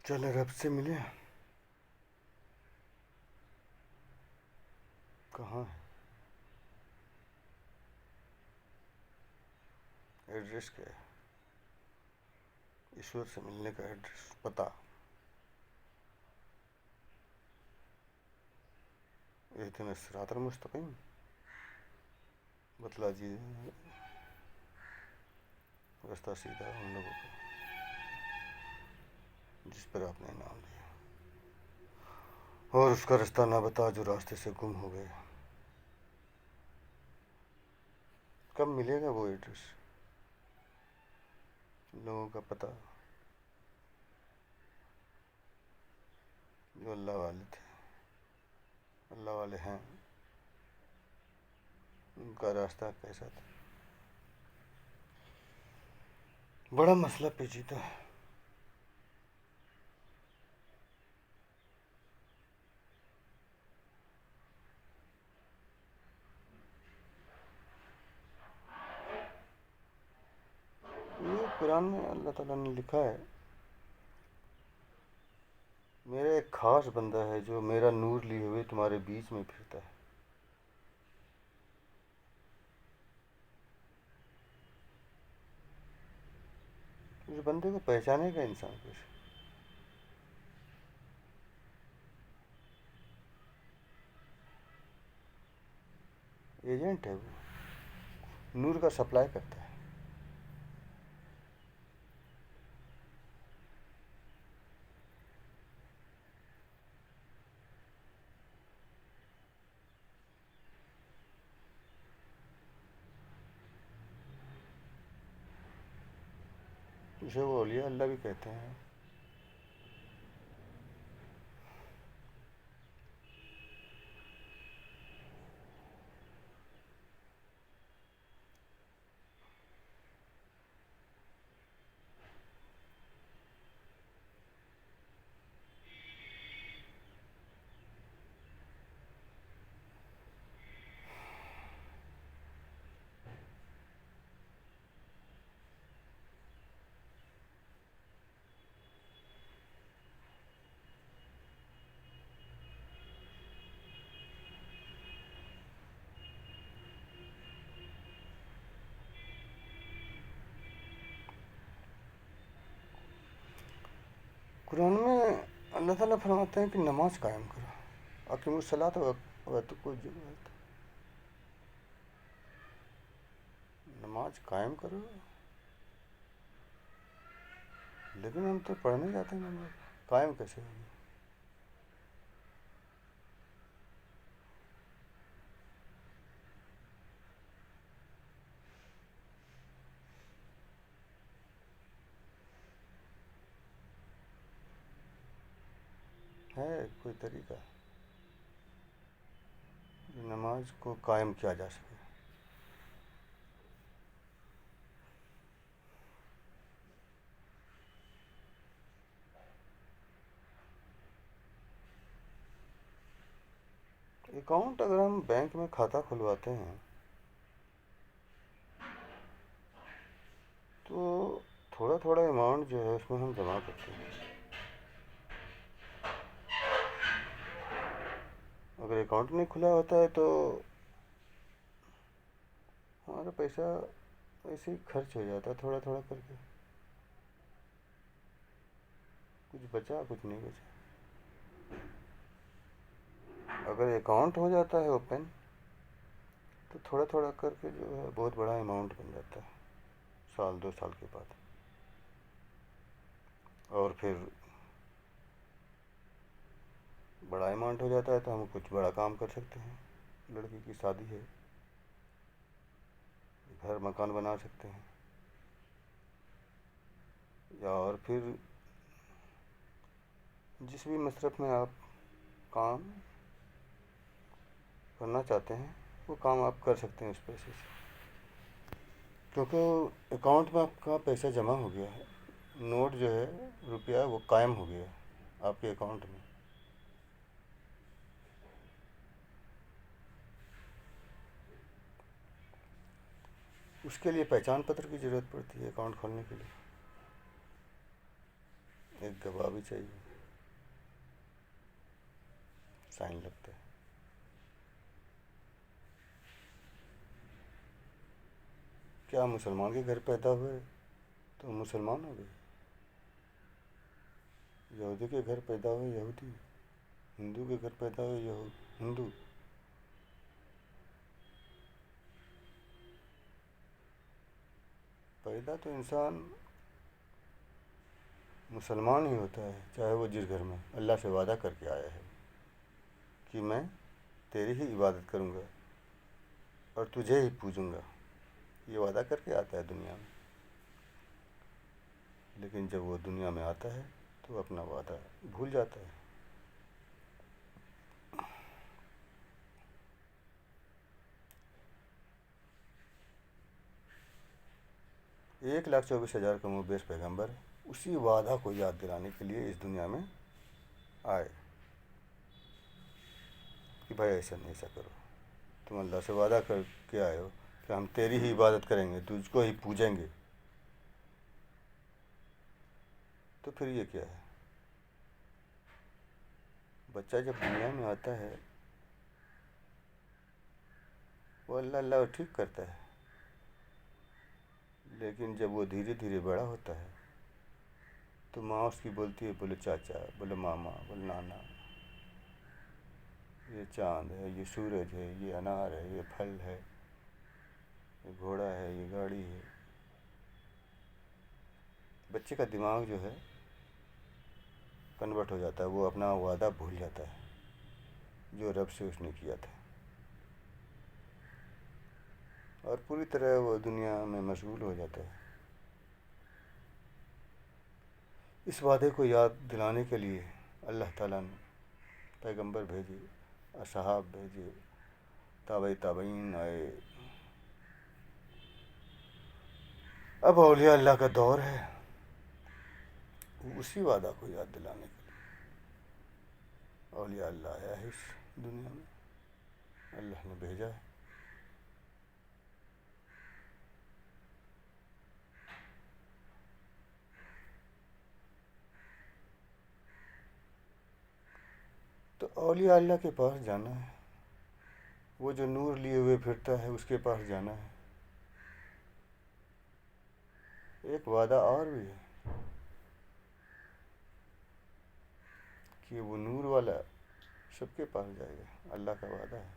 چلے رب سے ملے. کہاں ہے؟ ایڈریس کیا ہے؟ ایشور سے ملنے کا ایڈریس پتہ. اہدنا الصراط المستقیم بتلا دیجیے راستہ سیدھا ان لوگوں کا جس پر آپ نے انعام دیا، اور اس کا راستہ نہ بتا جو راستے سے گم ہو گئے. کب ملے گا وہ ایڈریس، لوگوں کا پتہ جو اللہ والے تھے، اللہ والے ہیں، ان کا راستہ کیسا تھا؟ بڑا مسئلہ پیچیدہ ہے. یہ قرآن میں اللہ تعالیٰ نے لکھا ہے، میرا ایک خاص بندہ ہے جو میرا نور لیے ہوئے تمہارے بیچ میں پھرتا ہے. اس بندے کو پہچانے گا انسان کیسے؟ ایجنٹ ہے وہ، نور کا سپلائی کرتا ہے. اسے وہ اولیاء اللہ بھی کہتے ہیں. قرآن میں اللہ تعالیٰ فرماتے ہیں کہ نماز قائم کرو، اقیموا الصلاۃ واتقوا الزکوٰۃ. نماز قائم کرو، لیکن ہم تو پڑھنے جاتے ہیں. نماز قائم کیسے ہوگی؟ ہے کوئی طریقہ جو نماز کو قائم کیا جا سکے؟ اکاؤنٹ اگر ہم بینک میں کھاتہ کھلواتے ہیں تو تھوڑا تھوڑا اماؤنٹ جو ہے اس میں ہم جمع کرتے ہیں. اگر اکاؤنٹ نہیں کھلا ہوتا ہے تو ہمارا پیسہ ایسے ہی خرچ ہو جاتا ہے تھوڑا تھوڑا کر کے. کچھ بچا کچھ نہیں بچا. اگر اکاؤنٹ ہو جاتا ہے اوپن تو تھوڑا تھوڑا کر کے جو ہے بہت بڑا اماؤنٹ بن جاتا ہے سال 2 سال کے بعد. اور پھر بڑا اماؤنٹ ہو جاتا ہے تو ہم کچھ بڑا کام کر سکتے ہیں. لڑکی کی شادی ہے، گھر مکان بنا سکتے ہیں، یا اور پھر جس بھی مصرف میں آپ کام کرنا چاہتے ہیں وہ کام آپ کر سکتے ہیں اس پیسے سے، کیونکہ اکاؤنٹ میں آپ کا پیسہ جمع ہو گیا ہے. نوٹ جو ہے روپیہ وہ قائم ہو گیا ہے آپ کے اکاؤنٹ میں. اس کے لیے پہچان پتر کی ضرورت پڑتی ہے اکاؤنٹ کھولنے کے لیے. ایک گواہ بھی چاہیے، سائن لگتا ہے۔ کیا مسلمان کے گھر پیدا ہوئے تو مسلمان ہو گئے؟ یہودی کے گھر پیدا ہوئے یہودی، ہندو کے گھر پیدا ہوئے ہندو۔ پیدا تو انسان مسلمان ہی ہوتا ہے، چاہے وہ جس گھر میں اللہ سے وعدہ کر کے آیا ہے کہ میں تیری ہی عبادت کروں گا اور تجھے ہی پوجوں گا، یہ وعدہ کر کے آتا ہے دنیا میں۔ لیکن جب وہ دنیا میں آتا ہے تو وہ اپنا وعدہ بھول جاتا ہے۔ 1,24,000 کا مبعث پیغمبر اسی وعدہ کو یاد دلانے کے لیے اس دنیا میں آئے کہ بھائی ایسا نہیں، ایسا کرو، تم اللہ سے وعدہ کر کے آئے ہو کہ ہم تیری ہی عبادت کریں گے، تجھ کو ہی پوجیں گے، تو پھر یہ کیا ہے؟ بچہ جب دنیا میں آتا ہے وہ اللہ اللہ ٹھیک کرتا ہے، لیکن جب وہ دھیرے دھیرے بڑا ہوتا ہے تو ماں اس کی بولتی ہے، بولے چاچا، بولے ماما، بولے نانا، یہ چاند ہے، یہ سورج ہے، یہ انار ہے، یہ پھل ہے، یہ گھوڑا ہے، یہ گاڑی ہے۔ بچے کا دماغ جو ہے کنورٹ ہو جاتا ہے، وہ اپنا وعدہ بھول جاتا ہے جو رب سے اس نے کیا تھا، اور پوری طرح وہ دنیا میں مشغول ہو جاتا ہے۔ اس وعدے کو یاد دلانے کے لیے اللہ تعالیٰ نے پیغمبر بھیجے، اصحاب بھیجے، تابعی تابعین آئے۔ اب اولیاء اللہ کا دور ہے، اسی وعدہ کو یاد دلانے کے لیے اولیاء اللہ آیا ہے اس دنیا میں، اللہ نے بھیجا ہے۔ تو اولیاء اللہ کے پاس جانا ہے، وہ جو نور لیے ہوئے پھرتا ہے اس کے پاس جانا ہے۔ ایک وعدہ اور بھی ہے کہ وہ نور والا سب کے پاس جائے گا، اللہ کا وعدہ ہے،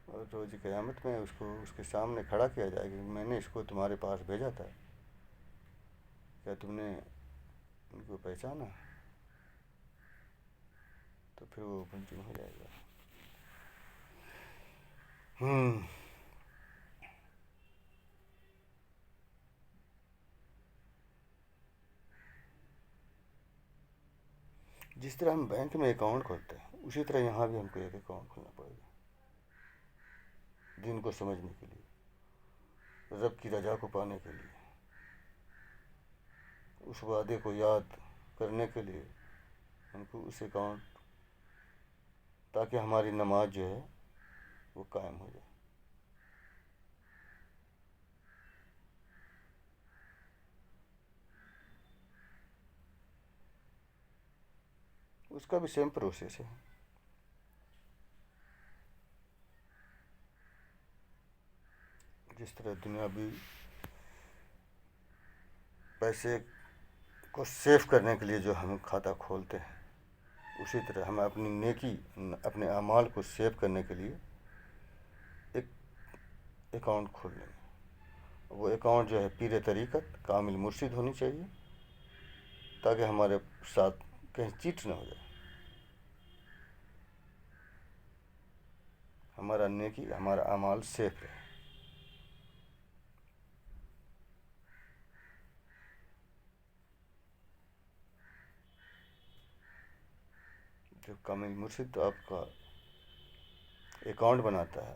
اور روز قیامت میں اس کو اس کے سامنے کھڑا کیا جائے گا، میں نے اس کو تمہارے پاس بھیجا تھا، کیا تم نے ان کو پہچانا؟ تو پھر وہ منظم ہو جائے گا۔ جس طرح ہم بینک میں اکاؤنٹ کھولتے ہیں اسی طرح یہاں بھی ہم کو ایک اکاؤنٹ کھولنا پڑے گا، دین کو سمجھنے کے لیے، رب کی رضا کو پانے کے لیے، اس وعدے کو یاد کرنے کے لیے ہم کو اس اکاؤنٹ، تاکہ ہماری نماز جو ہے وہ قائم ہو جائے۔ اس کا بھی سیم پروسیس ہے۔ جس طرح دنیاوی پیسے کو سیو کرنے کے لیے جو ہم کھاتہ کھولتے ہیں، اسی طرح ہم اپنی نیکی، اپنے اعمال کو سیو کرنے کے لیے ایک اکاؤنٹ کھول لیں گے۔ وہ اکاؤنٹ جو ہے پیر طریقت کامل مرشد ہونی چاہیے، تاکہ ہمارے ساتھ کہیں چیٹ نہ ہو جائے، ہمارا نیکی، ہمارا اعمال سیف رہے۔ جب کامل مرشد آپ کا اکاؤنٹ بناتا ہے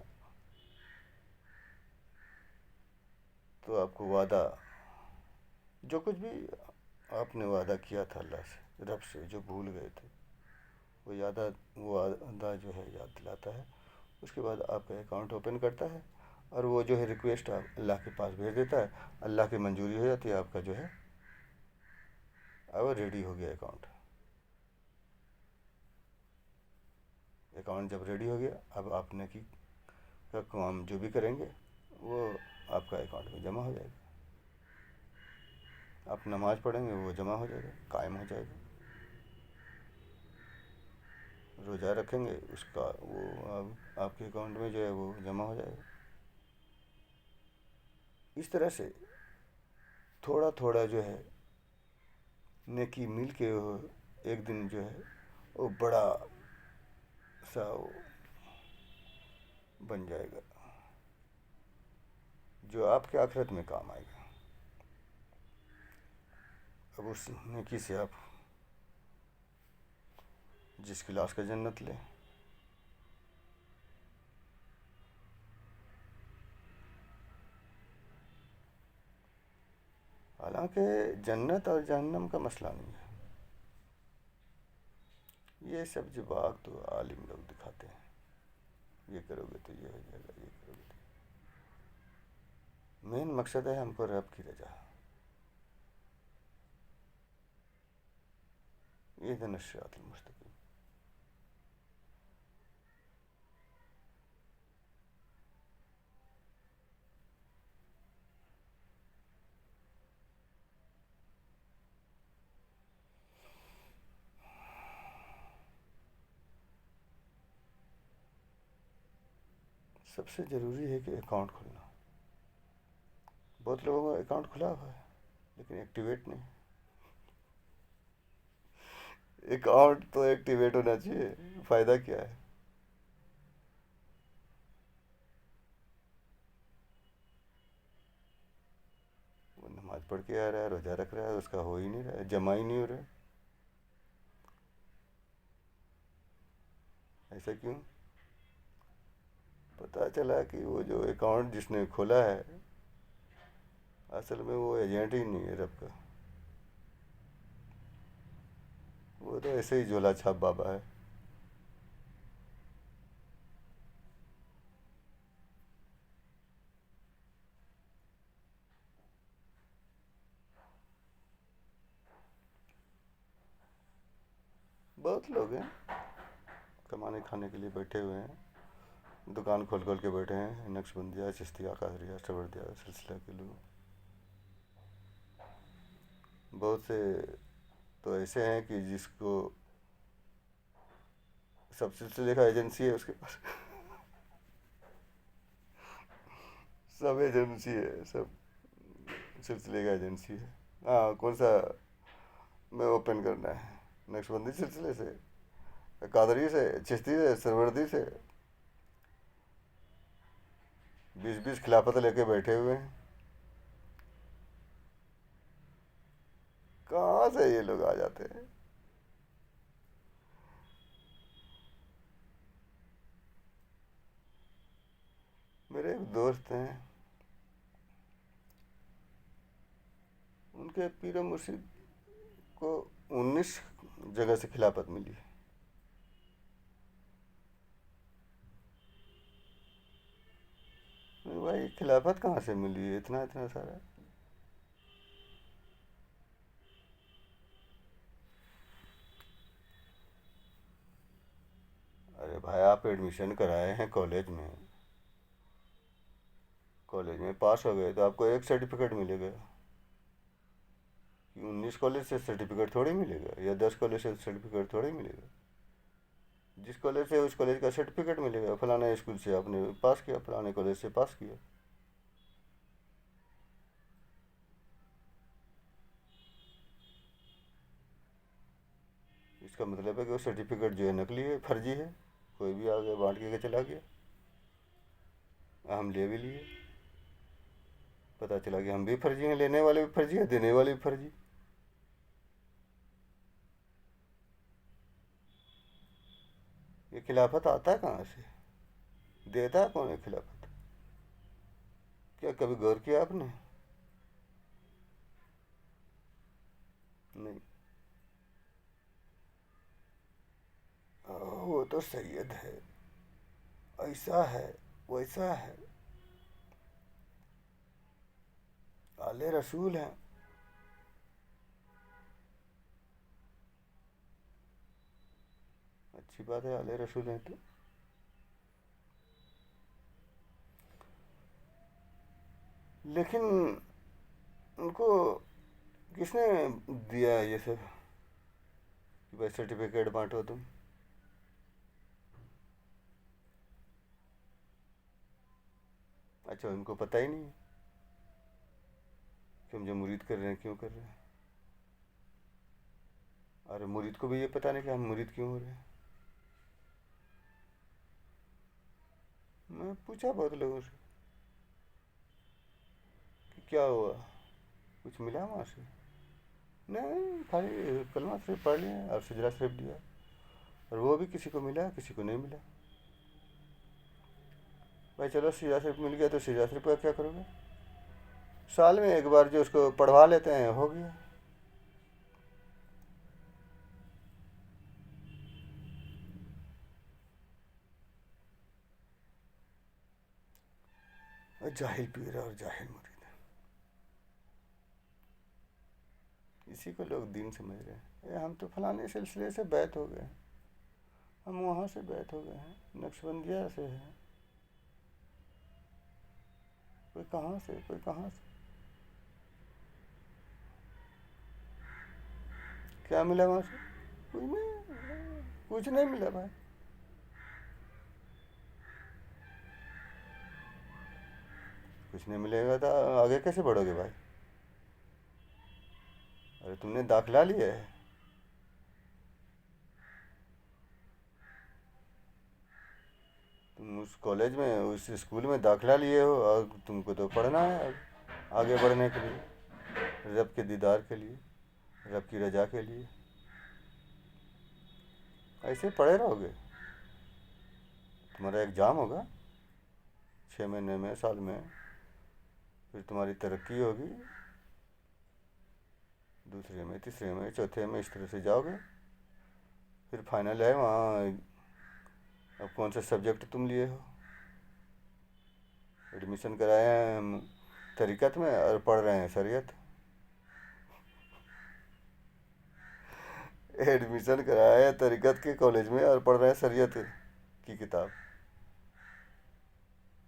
تو آپ کو وعدہ، جو کچھ بھی آپ نے وعدہ کیا تھا اللہ سے، رب سے، جو بھول گئے تھے، وہ وعدہ جو ہے یاد دلاتا ہے۔ اس کے بعد آپ کا اکاؤنٹ اوپن کرتا ہے، اور وہ جو ہے ریکویسٹ آپ اللہ کے پاس بھیج دیتا ہے، اللہ کی منظوری ہو جاتی ہے، آپ کا جو ہے اب ریڈی ہو گیا اکاؤنٹ جب ریڈی ہو گیا، اب آپ نیکی کا کام جو بھی کریں گے وہ آپ کا اکاؤنٹ میں جمع ہو جائے گا. آپ نماز پڑھیں گے وہ جمع ہو جائے گا، قائم ہو جائے گا. روزہ رکھیں گے اس کا وہ اب آپ کے اکاؤنٹ میں جو ہے وہ جمع ہو جائے گا. اس طرح سے تھوڑا تھوڑا جو ہے نیکی مل کے وہ ایک دن جو ہے وہ بڑا سا وہ بن جائے گا جو آپ کے آخرت میں کام آئے گا. اب اس نیکی سے آپ جس کلاس کا جنت لیں. حالانکہ جنت اور جہنم کا مسئلہ نہیں ہے، یہ سب جواب تو عالم لوگ دکھاتے ہیں، یہ کرو گے تو یہ ہو جائے گا، یہ کرو گے تو. مین مقصد ہے ہم کو رب کی رضا. اہدنا الصراط المستقیم. سب سے ضروری ہے کہ اکاؤنٹ کھلنا. بہت لوگوں کا اکاؤنٹ کھلا ہوا ہے لیکن ایکٹیویٹ نہیں. اکاؤنٹ تو ایکٹیویٹ ہونا چاہیے، فائدہ کیا ہے؟ وہ نماز پڑھ کے آ رہا ہے، روزہ رکھ رہا ہے، اس کا ہو ہی نہیں رہا ہے، جمع ہی نہیں ہو رہا ہے. ایسا کیوں؟ پتہ چلا کہ وہ جو اکاؤنٹ جس نے کھولا ہے اصل میں وہ ایجنٹ ہی نہیں ہے رب کا، وہ تو ایسے ہی جھولا چھاپ بابا ہے. بہت لوگ ہیں کمانے کھانے کے لیے بیٹھے ہوئے ہیں، دکان کھول کھول کے بیٹھے ہیں، نقش بندیہ، چشتیہ، قادریہ، سبردیہ سلسلہ کے لوگ. بہت سے تو ایسے ہیں کہ جس کو سب سلسلے کا ایجنسی ہے اس کے پاس. سب ایجنسی ہے، سب سلسلے کا ایجنسی ہے. ہاں کون سا میں اوپن کرنا ہے؟ نقش بندی سلسلے سے، قادری سے، چشتی سے، سروردی سے 20 خلافت لے کے بیٹھے ہوئے ہیں. کہاں سے یہ لوگ آ جاتے ہیں؟ میرے ایک دوست ہیں، ان کے پیر و مرشد کو 19 جگہ سے خلافت ملی. بھائی خلافت کہاں سے ملی ہے اتنا اتنا سارا؟ ارے بھائی آپ ایڈمیشن کرائے ہیں کالج میں پاس ہو گئے تو آپ کو ایک سرٹیفکیٹ ملے گا. 19 کالج سے سرٹیفکیٹ تھوڑی ملے گا، یا 10 کالج سے سرٹیفکیٹ تھوڑی ملے گا. جس کالج سے اس کالج کا سرٹیفکیٹ ملے گا، فلانا اسکول سے آپ نے پاس کیا، فلانے کالج سے پاس کیا. اس کا مطلب ہے کہ وہ سرٹیفکیٹ جو ہے نقلی ہے، فرضی ہے، کوئی بھی آگے بانٹ کے چلا گیا. ہم لے بھی لیے، پتہ چلا کہ ہم بھی فرضی ہیں، لینے والے بھی فرضی ہیں، دینے والے بھی فرضی. یہ خلافت آتا ہے کہاں سے؟ دیتا ہے کون ہے خلافت؟ کیا کبھی غور کیا آپ نے؟ نہیں. وہ تو سید ہے، ایسا ہے ویسا ہے، آل رسول ہیں. اچھی بات ہے، اعلی رسول ہیں تو. لیکن ان کو کس نے دیا ہے یہ سب کہ بھائی سرٹیفکیٹ بانٹو تم؟ اچھا ان کو پتہ ہی نہیں ہے کہ ہم جو مرید کر رہے ہیں کیوں کر رہے ہیں. اور مرید کو بھی یہ پتہ نہیں کہ ہم مرید کیوں ہو رہے ہیں. میں پوچھا بہت لوگوں سے کہ کیا ہوا، کچھ ملا وہاں سے؟ نہیں، خالی کلمہ صرف پڑھ لیا اور سجدہ صرف دیا، اور وہ بھی کسی کو ملا کسی کو نہیں ملا. بھائی چلو سجدہ صرف مل گیا تو سجدہ صرف کا کیا کرو گے؟ سال میں ایک بار جو اس کو پڑھوا لیتے ہیں ہو گیا. جاہل پیر اور جاہل مرید، اسی کو لوگ دین سمجھ رہے ہیں. ہم تو فلانے سلسلے سے بیعت ہو گئے ہیں، ہم وہاں سے بیعت ہو گئے ہیں، نقشبندیہ سے ہیں، کوئی کہاں سے کوئی کہاں سے. کیا ملا وہاں سے؟ کچھ نہیں، کچھ نہیں ملا بھائی. کچھ نہیں ملے گا تو آگے کیسے بڑھو گے بھائی؟ ارے تم نے داخلہ لیا ہے، تم اس کالج میں اس اسکول میں داخلہ لیے ہو، اور تم کو تو پڑھنا ہے اب آگے بڑھنے کے لیے، رب کے دیدار کے لیے، رب کی رضا کے لیے. ایسے پڑھے رہو گے؟ تمہارا ایگزام ہوگا 6 مہینے میں، سال میں، پھر تمہاری ترقی ہوگی، دوسرے میں، تیسرے میں، چوتھے میں، اس طرح سے جاؤ گے. پھر فائنل ہے وہاں. اب کون سا سبجیکٹ تم لیے ہو؟ ایڈمیشن کرائے ہیں ہم طریقت میں اور پڑھ رہے ہیں شریعت. ایڈمیشن کرایا ہے طریقت کے کالج میں اور پڑھ رہے ہیں شریعت کی کتاب.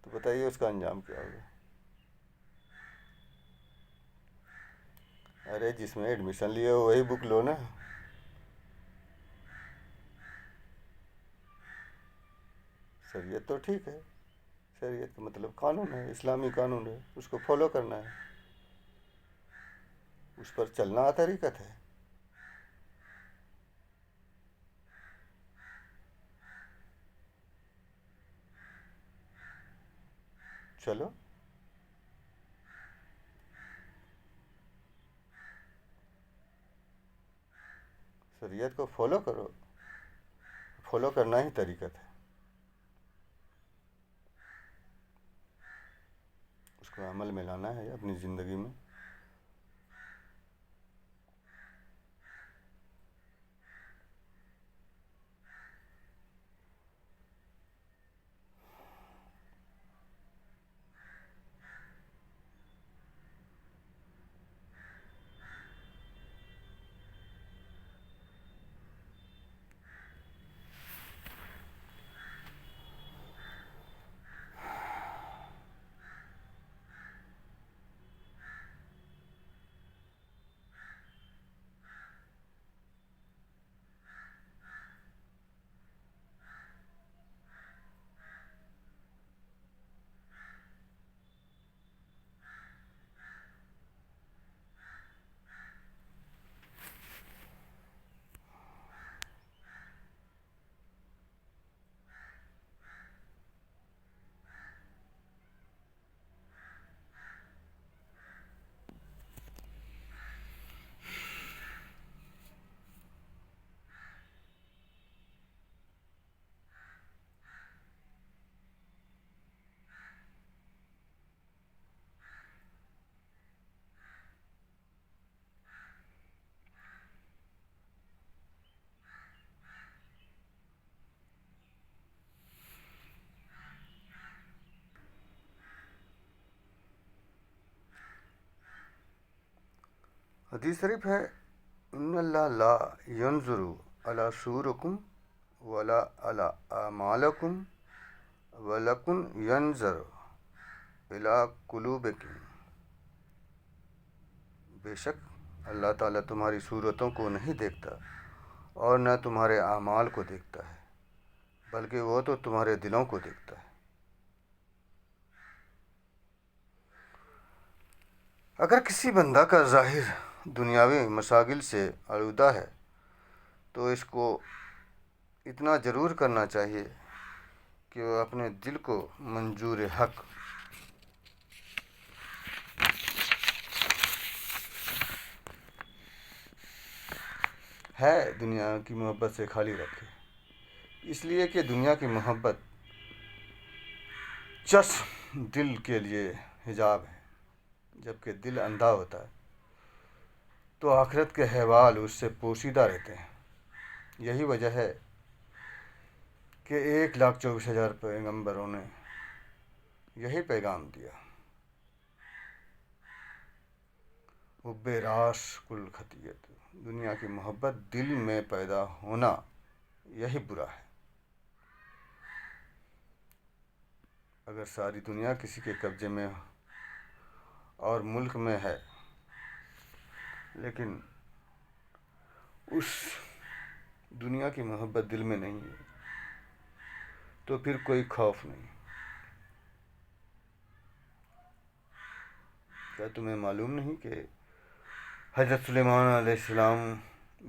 تو بتائیے اس کا انجام کیا ہوگا؟ ارے جس میں ایڈمیشن لیے ہو وہی بک لو نا. شریعت تو ٹھیک ہے، شریعت کا مطلب قانون ہے، اسلامی قانون ہے، اس کو فالو کرنا ہے، اس پر چلنا طریقت ہے. چلو شریعت کو فالو کرو، فالو کرنا ہی طریقت ہے، اس کو عمل میں لانا ہے اپنی زندگی میں. حدیث شریف ہے، ان اللہ لا ینظر الی صورکم ولا علی اعمالکم ولکن ینظر الی قلوبکم، بے شک اللہ تعالیٰ تمہاری صورتوں کو نہیں دیکھتا اور نہ تمہارے اعمال کو دیکھتا ہے، بلکہ وہ تو تمہارے دلوں کو دیکھتا ہے۔ اگر کسی بندہ کا ظاہر دنیاوی مشاغل سے آلودہ ہے تو اس کو اتنا ضرور کرنا چاہیے کہ وہ اپنے دل کو منظور حق ہے دنیا کی محبت سے خالی رکھے، اس لیے کہ دنیا کی محبت چشم دل کے لیے حجاب ہے، جبکہ دل اندھا ہوتا ہے تو آخرت کے احوال اس سے پوشیدہ رہتے ہیں۔ یہی وجہ ہے کہ 1,24,000 پیغمبروں نے یہی پیغام دیا، حب راس کل خطیت، دنیا کی محبت دل میں پیدا ہونا یہی برا ہے۔ اگر ساری دنیا کسی کے قبضے میں اور ملک میں ہے لیکن اس دنیا کی محبت دل میں نہیں ہے تو پھر کوئی خوف نہیں۔ کیا تمہیں معلوم نہیں کہ حضرت سلیمان علیہ السلام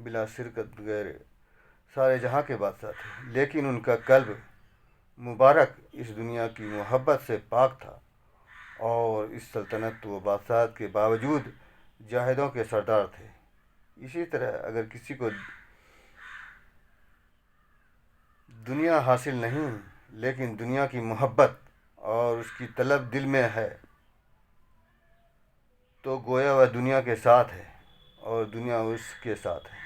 بلا شرکت غیر سارے جہاں کے بادشاہ تھے، لیکن ان کا قلب مبارک اس دنیا کی محبت سے پاک تھا، اور اس سلطنت و بادشاہت کے باوجود جاہدوں کے سردار تھے۔ اسی طرح اگر کسی کو دنیا حاصل نہیں لیکن دنیا کی محبت اور اس کی طلب دل میں ہے تو گویا وہ دنیا کے ساتھ ہے اور دنیا اس کے ساتھ ہے۔